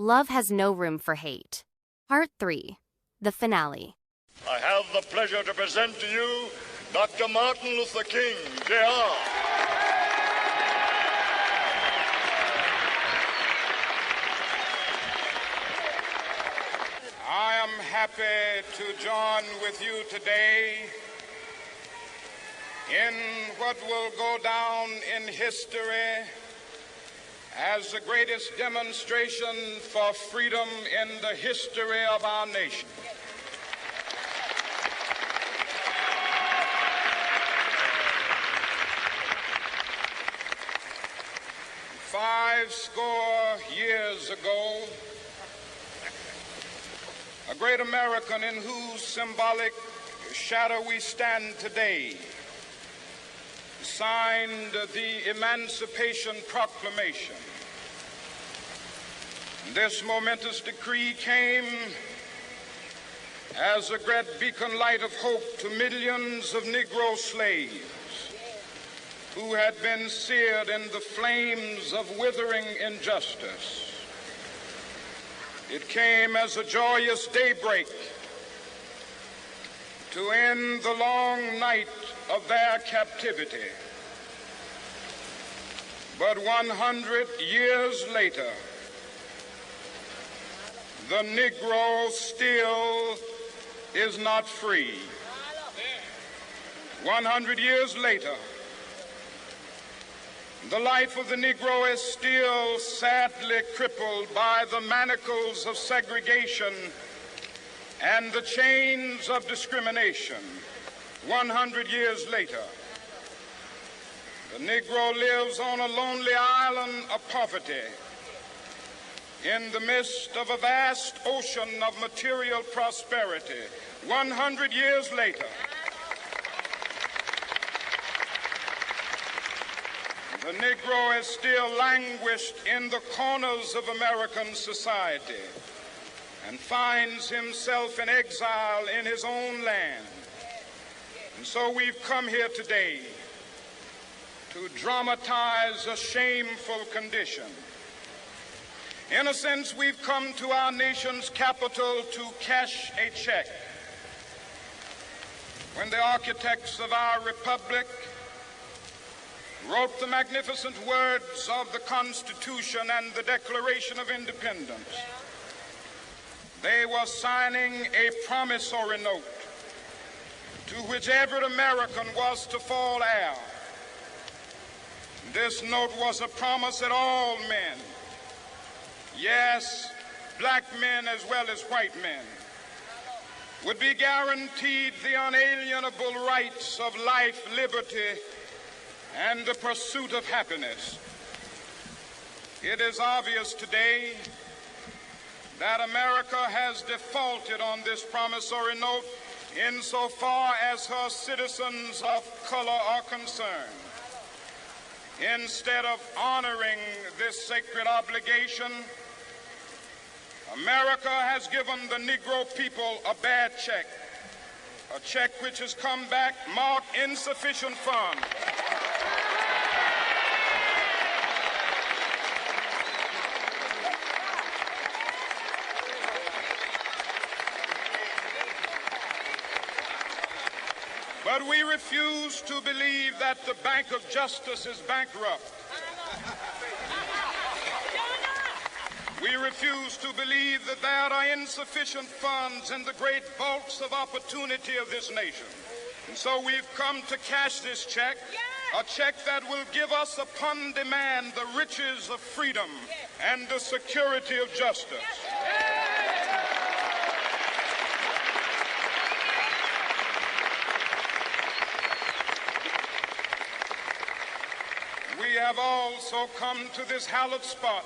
Love Has No Room for Hate. Part 3. The Finale. I have the pleasure to present to you Dr. Martin Luther King, Jr. I am happy to join with you today in what will go down in history as the greatest demonstration for freedom in the history of our nation. Five score years ago, a great American in whose symbolic shadow we stand today signed the Emancipation Proclamation. This momentous decree came as a great beacon light of hope to millions of Negro slaves who had been seared in the flames of withering injustice. It came as a joyous daybreak to end the long night of their captivity. But 100 years later, the Negro still is not free. 100 years later, the life of the Negro is still sadly crippled by the manacles of segregation and the chains of discrimination. 100 years later, the Negro lives on a lonely island of poverty in the midst of a vast ocean of material prosperity. 100 years later, the Negro is still languished in the corners of American society and finds himself in exile in his own land. And so we've come here today to dramatize a shameful condition. In a sense, we've come to our nation's capital to cash a check. When the architects of our republic wrote the magnificent words of the Constitution and the Declaration of Independence, they were signing a promissory note to which every American was to fall heir. This note was a promise that all men, yes, black men as well as white men, would be guaranteed the unalienable rights of life, liberty, and the pursuit of happiness. It is obvious today that America has defaulted on this promissory note insofar as her citizens of color are concerned. Instead of honoring this sacred obligation, America has given the Negro people a bad check, a check which has come back marked insufficient funds. But we refuse to believe that the Bank of Justice is bankrupt. We refuse to believe that there are insufficient funds in the great vaults of opportunity of this nation. And so we've come to cash this check, a check that will give us upon demand the riches of freedom and the security of justice. We have also come to this hallowed spot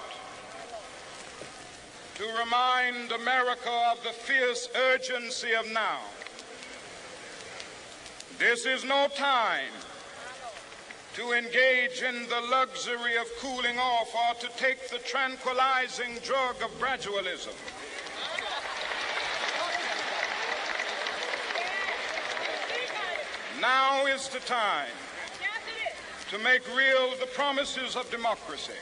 to remind America of the fierce urgency of now. This is no time to engage in the luxury of cooling off or to take the tranquilizing drug of gradualism. Now is the time to make real the promises of democracy.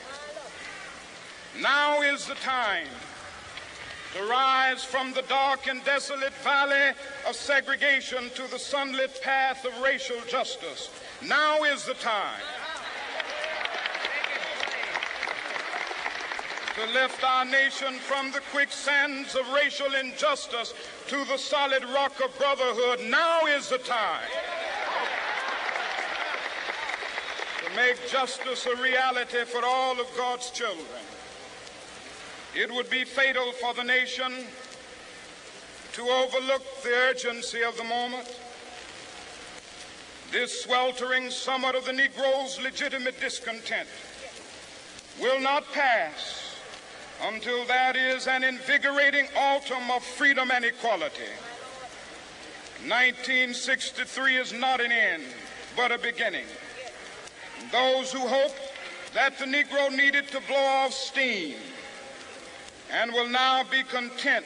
Now is the time to rise from the dark and desolate valley of segregation to the sunlit path of racial justice. Now is the time to lift our nation from the quicksands of racial injustice to the solid rock of brotherhood. Now is the time to make justice a reality for all of God's children. It would be fatal for the nation to overlook the urgency of the moment. This sweltering summit of the Negro's legitimate discontent will not pass until that is an invigorating autumn of freedom and equality. 1963 is not an end, but a beginning. Those who hope that the Negro needed to blow off steam and will now be content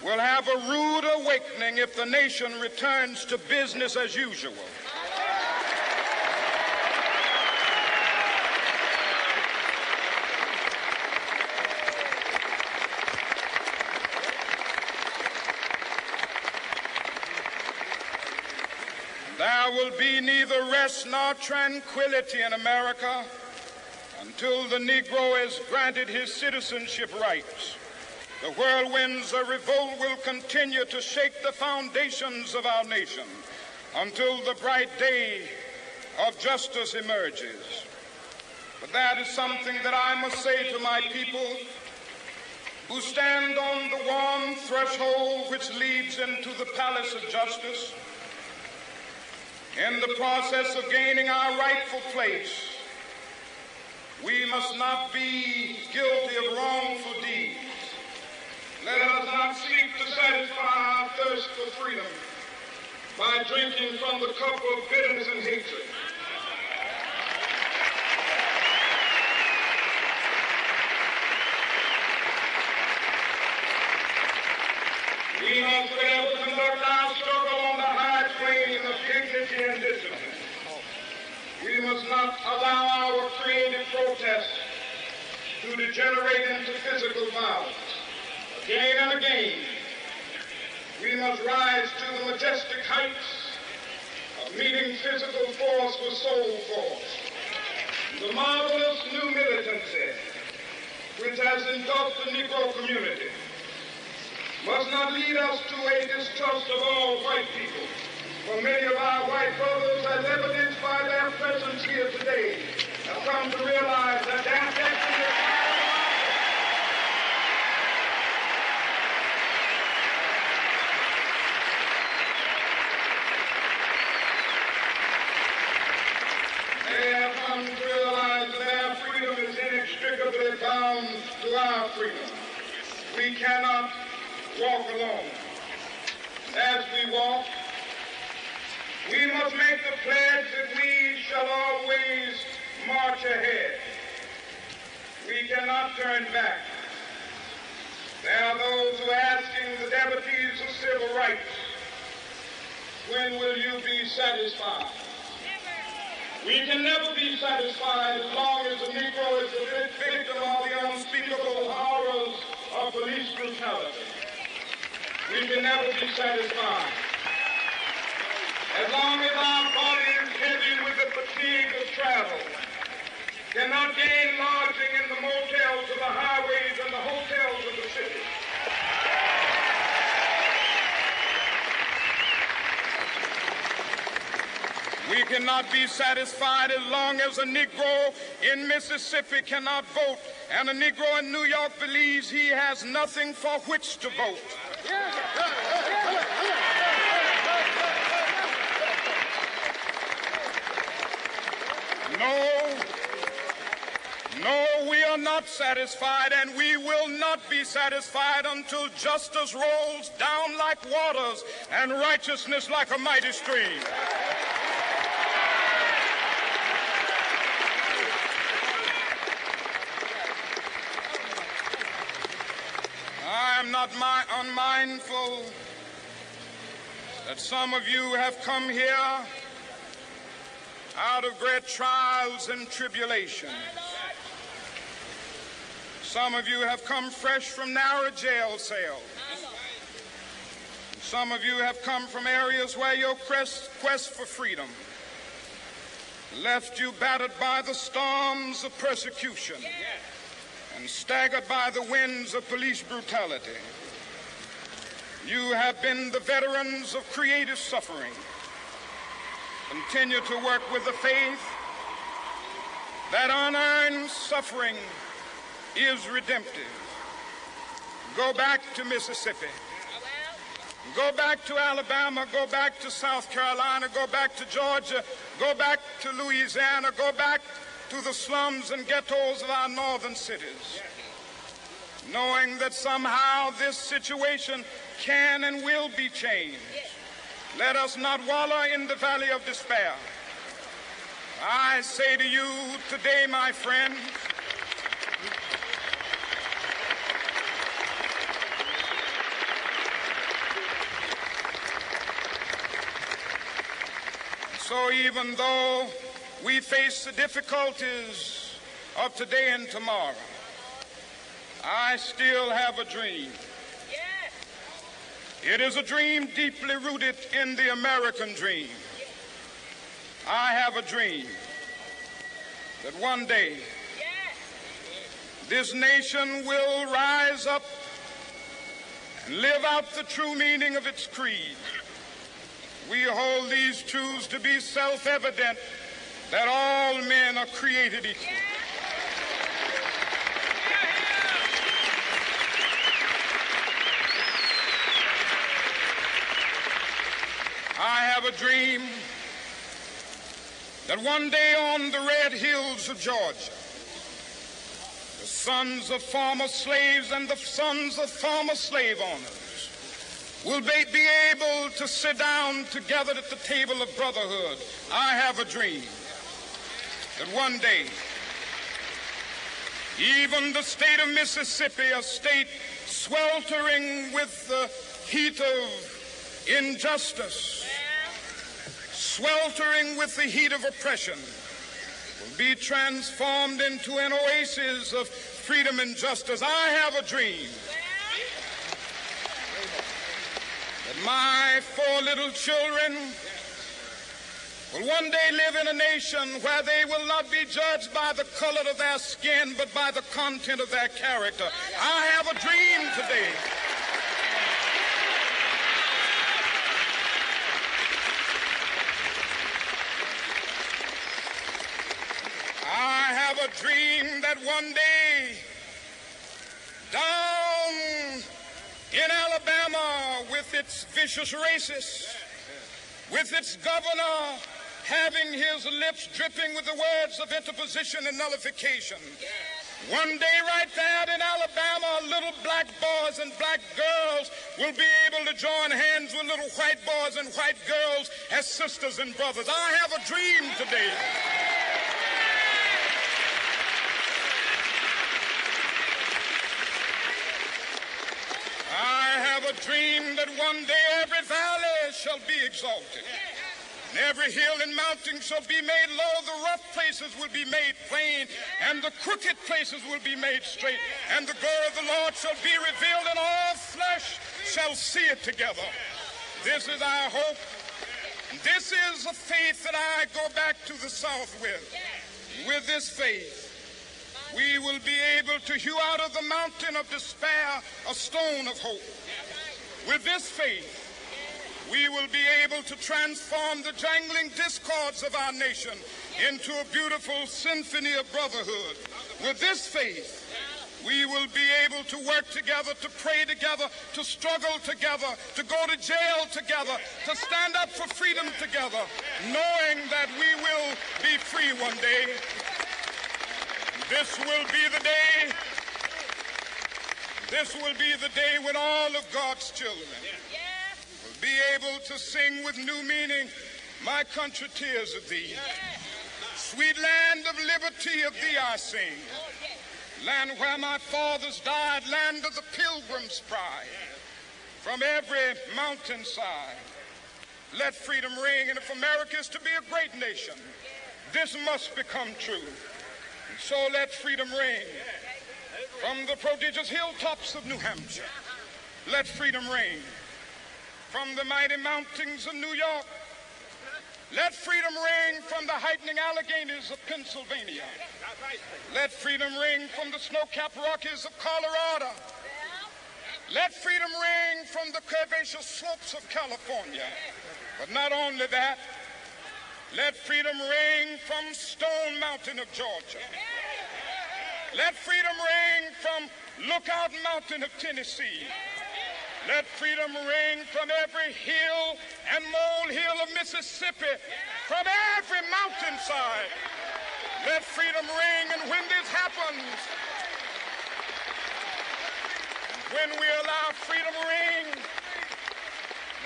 will have a rude awakening if the nation returns to business as usual. There will be neither rest nor tranquility in America until the Negro is granted his citizenship rights. The whirlwinds of revolt will continue to shake the foundations of our nation until the bright day of justice emerges. But that is something that I must say to my people who stand on the warm threshold which leads into the palace of justice. In the process of gaining our rightful place, we must not be guilty of wrongful deeds. Let us not seek to satisfy our thirst for freedom by drinking from the cup of bitterness and hatred. We must fail to conduct our struggle on the high plane of dignity and discipline. We must not allow our creative protest to degenerate into physical violence. Again and again, we must rise to the majestic heights of meeting physical force with soul force. The marvelous new militancy which has engulfed the Negro community must not lead us to a distrust of all white people. For many of our white brothers, as evidenced by their presence here today, have come to realize that their destiny is They have come to realize that their freedom is inextricably bound to our freedom. We cannot walk alone. As we walk, we must make the pledge that we shall always march ahead. We cannot turn back. There are those who are asking the devotees of civil rights, when will you be satisfied? We can never be satisfied as long as the Negro is a victim of the unspeakable horrors of police brutality. We can never be satisfied as long as our body is heavy with the fatigue of travel, cannot gain lodging in the motels of the highways and the hotels of the city. We cannot be satisfied as long as a Negro in Mississippi cannot vote and a Negro in New York believes he has nothing for which to vote. No, we are not satisfied, and we will not be satisfied until justice rolls down like waters and righteousness like a mighty stream. I am not unmindful that some of you have come here out of great trials and tribulations. Some of you have come fresh from narrow jail cells. Some of you have come from areas where your quest for freedom left you battered by the storms of persecution and staggered by the winds of police brutality. You have been the veterans of creative suffering. Continue to work with the faith that unearned suffering is redemptive. Go back to Mississippi. Go back to Alabama. Go back to South Carolina. Go back to Georgia. Go back to Louisiana. Go back to the slums and ghettos of our northern cities, knowing that somehow this situation can and will be changed. Let us not wallow in the valley of despair. I say to you today, my friends, so even though we face the difficulties of today and tomorrow, I still have a dream. It is a dream deeply rooted in the American dream. I have a dream that one day this nation will rise up and live out the true meaning of its creed. We hold these truths to be self-evident, that all men are created equal. I have a dream that one day on the red hills of Georgia, the sons of former slaves and the sons of former slave owners will be able to sit down together at the table of brotherhood. I have a dream that one day, even the state of Mississippi, a state sweltering with the heat of injustice, sweltering with the heat of oppression, will be transformed into an oasis of freedom and justice. I have a dream that my 4 little children will one day live in a nation where they will not be judged by the color of their skin, but by the content of their character. I have a dream today a dream that one day down in Alabama, with its vicious racists, with its governor having his lips dripping with the words of interposition and nullification, one day right there in Alabama, little black boys and black girls will be able to join hands with little white boys and white girls as sisters and brothers. I have a dream today a dream that one day every valley shall be exalted, and every hill and mountain shall be made low. The rough places will be made plain, and the crooked places will be made straight, and the glory of the Lord shall be revealed, and all flesh shall see it together. This is our hope. This is a faith that I go back to the South with. With this faith, we will be able to hew out of the mountain of despair a stone of hope. With this faith, we will be able to transform the jangling discords of our nation into a beautiful symphony of brotherhood. With this faith, we will be able to work together, to pray together, to struggle together, to go to jail together, to stand up for freedom together, knowing that we will be free one day. This will be the day. This will be the day when all of God's children will be able to sing with new meaning, "My country, tears of thee. Sweet land of liberty, of thee I sing. Land where my fathers died, land of the pilgrim's pride. From every mountainside, let freedom ring. And if America is to be a great nation, this must become true. And so let freedom ring. From the prodigious hilltops of New Hampshire, let freedom ring. From the mighty mountains of New York, let freedom ring from the heightening Alleghenies of Pennsylvania. Let freedom ring from the snow-capped Rockies of Colorado. Let freedom ring from the curvaceous slopes of California. But not only that, let freedom ring from Stone Mountain of Georgia. Let freedom ring from Lookout Mountain of Tennessee. Let freedom ring from every hill and molehill of Mississippi, from every mountainside. Let freedom ring, and when this happens, when we allow freedom ring,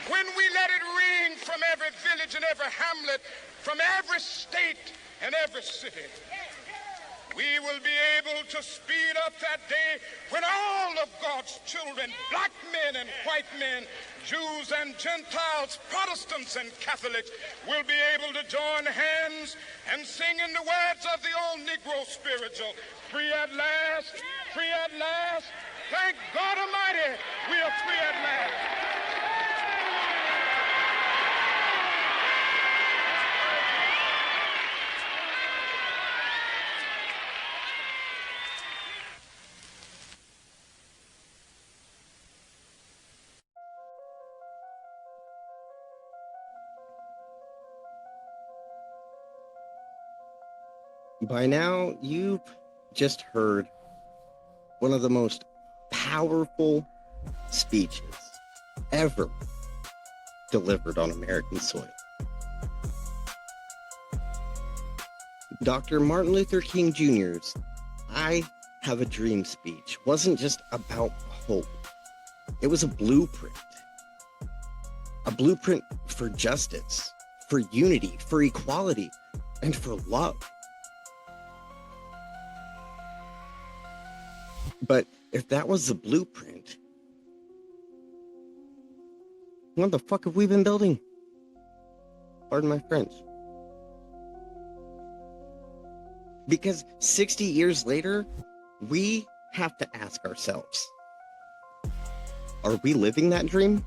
when we let it ring from every village and every hamlet, from every state and every city, we will be able to speed up that day when all of God's children, black men and white men, Jews and Gentiles, Protestants and Catholics, will be able to join hands and sing in the words of the old Negro spiritual, free at last, free at last. Thank God Almighty, we are free at last. By now, you've just heard one of the most powerful speeches ever delivered on American soil. Dr. Martin Luther King Jr.'s I Have a Dream speech wasn't just about hope. It was a blueprint for justice, for unity, for equality, and for love. But if that was the blueprint, what the fuck have we been building? Pardon my French. Because 60 years later, we have to ask ourselves, are we living that dream?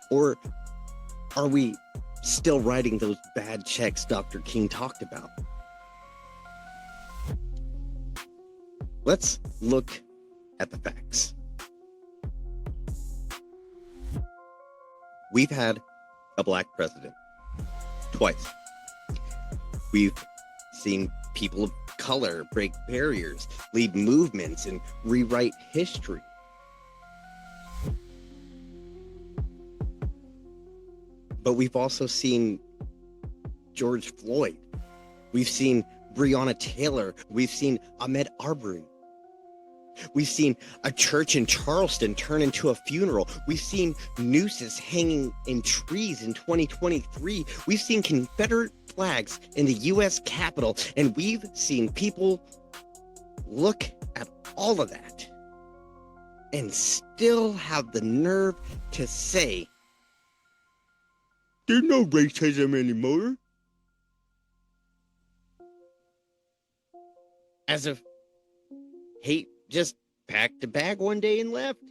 Or are we still writing those bad checks Dr. King talked about? Let's look at the facts. We've had a black president twice. We've seen people of color break barriers, lead movements, and rewrite history. But we've also seen George Floyd. We've seen Breonna Taylor. We've seen Ahmaud Arbery. We've seen a church in Charleston turn into a funeral. We've seen nooses hanging in trees in 2023. We've seen Confederate flags in the U.S. Capitol. And we've seen people look at all of that and still have the nerve to say, there's no racism anymore. As if hate just packed a bag one day and left.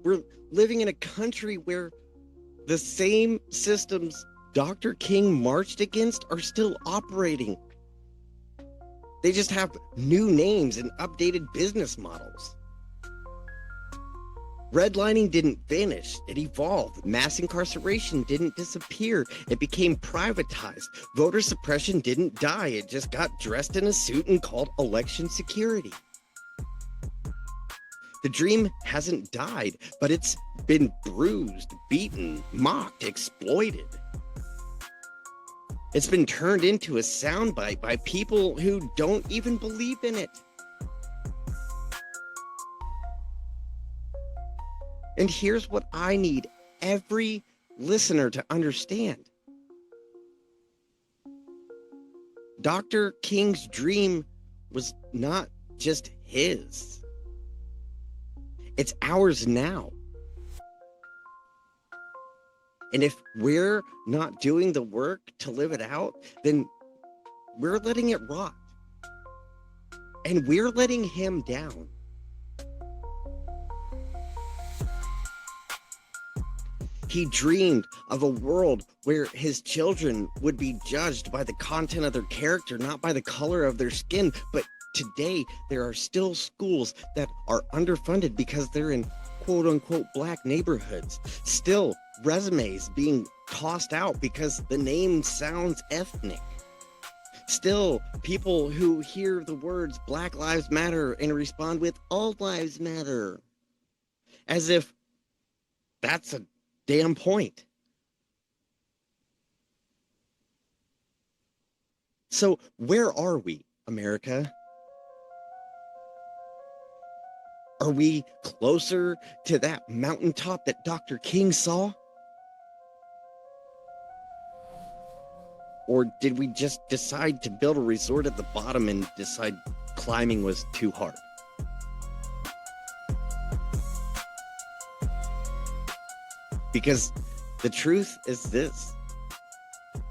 We're living in a country where the same systems Dr. King marched against are still operating. They just have new names and updated business models. Redlining didn't vanish, it evolved. Mass incarceration didn't disappear, it became privatized. Voter suppression didn't die, it just got dressed in a suit and called election security. The dream hasn't died, but it's been bruised, beaten, mocked, exploited. It's been turned into a soundbite by people who don't even believe in it. And here's what I need every listener to understand. Dr. King's dream was not just his. It's ours now. And if we're not doing the work to live it out, then we're letting it rot. And we're letting him down. He dreamed of a world where his children would be judged by the content of their character, not by the color of their skin. But today, there are still schools that are underfunded because they're in quote unquote black neighborhoods. Still, resumes being tossed out because the name sounds ethnic. Still, people who hear the words Black Lives Matter and respond with All Lives Matter, as if that's a damn point. So where are we, America? Are we closer to that mountaintop that Dr. King saw? Or did we just decide to build a resort at the bottom and decide climbing was too hard? Because the truth is this: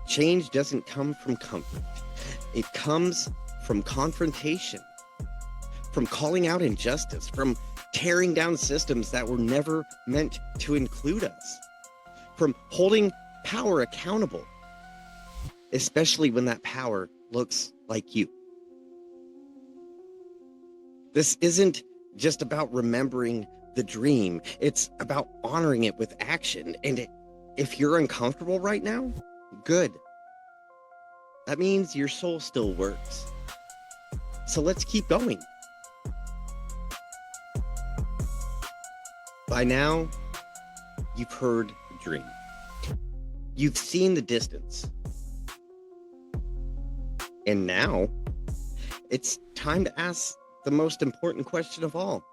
change doesn't come from comfort. It comes from confrontation, from calling out injustice, from tearing down systems that were never meant to include us, from holding power accountable, especially when that power looks like you. This isn't just about remembering the dream. It's about honoring it with action. And if you're uncomfortable right now, good. That means your soul still works. So let's keep going. By now, you've heard the dream. You've seen the distance. And now, it's time to ask the most important question of all.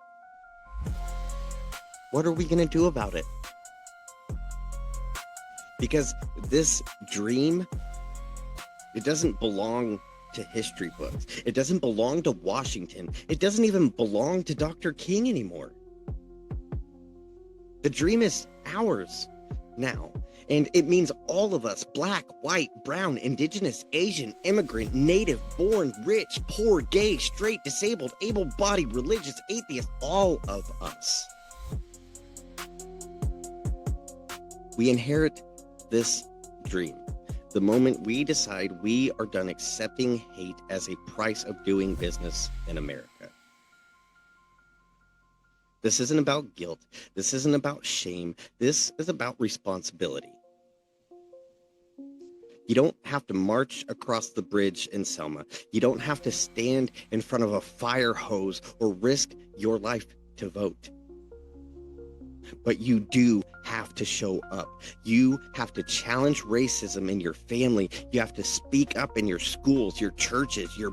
What are we going to do about it? Because this dream, it doesn't belong to history books. It doesn't belong to Washington. It doesn't even belong to Dr. King anymore. The dream is ours now. And it means all of us, black, white, brown, indigenous, Asian, immigrant, native, born, rich, poor, gay, straight, disabled, able-bodied, religious, atheist, all of us. We inherit this dream the moment we decide we are done accepting hate as a price of doing business in America. This isn't about guilt. This isn't about shame. This is about responsibility. You don't have to march across the bridge in Selma. You don't have to stand in front of a fire hose or risk your life to vote. But you do have to show up. You have to challenge racism in your family. You have to speak up in your schools, your churches, your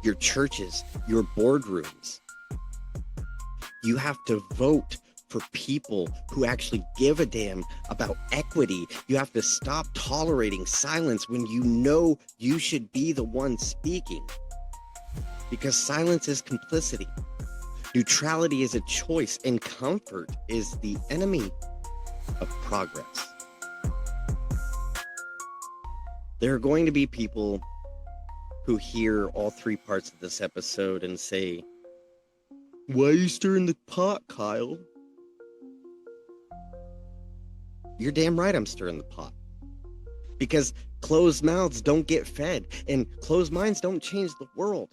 your boardrooms. You have to vote for people who actually give a damn about equity. You have to stop tolerating silence when you know you should be the one speaking. Because silence is complicity. Neutrality is a choice, and comfort is the enemy of progress. There are going to be people who hear all three parts of this episode and say, "Why are you stirring the pot, Kyle?" You're damn right I'm stirring the pot. Because closed mouths don't get fed, and closed minds don't change the world.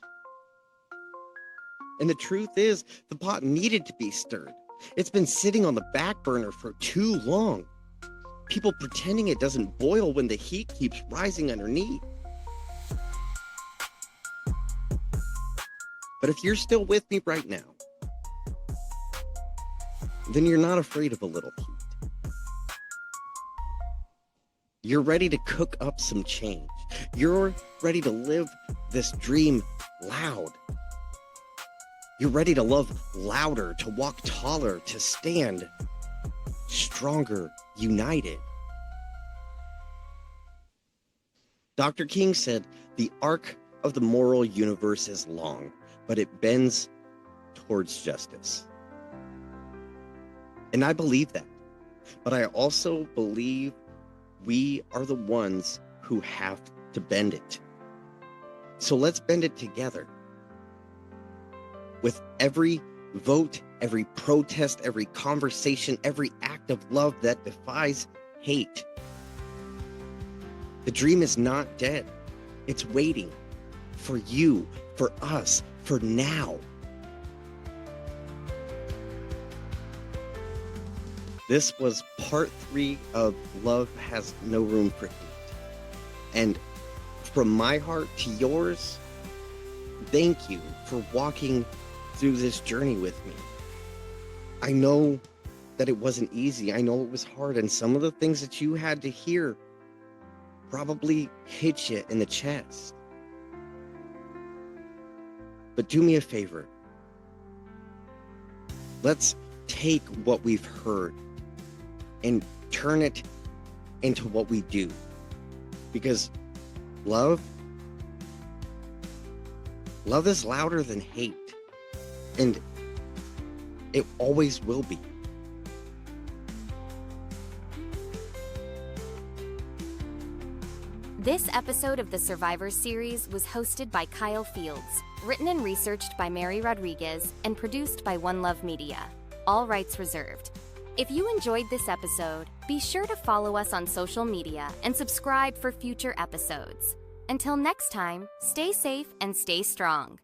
And the truth is, the pot needed to be stirred. It's been sitting on the back burner for too long. People pretending it doesn't boil when the heat keeps rising underneath. But if you're still with me right now, then you're not afraid of a little heat. You're ready to cook up some change. You're ready to live this dream loud. You're ready to love louder, to walk taller, to stand stronger, united. Dr. King said, "The arc of the moral universe is long, but it bends towards justice." And I believe that. But I also believe we are the ones who have to bend it. So let's bend it together. With every vote, every protest, every conversation, every act of love that defies hate. The dream is not dead. It's waiting for you, for us, for now. This was part 3 of Love Has No Room for Hate. And from my heart to yours, thank you for walking through this journey with me. I know that it wasn't easy. I know it was hard. And some of the things that you had to hear probably hit you in the chest. But do me a favor. Let's take what we've heard and turn it into what we do. Because love is louder than hate. And it always will be. This episode of the Survivor Series was hosted by Kyle Fields, written and researched by Mary Rodriguez, and produced by One Love Media. All rights reserved. If you enjoyed this episode, be sure to follow us on social media and subscribe for future episodes. Until next time, stay safe and stay strong.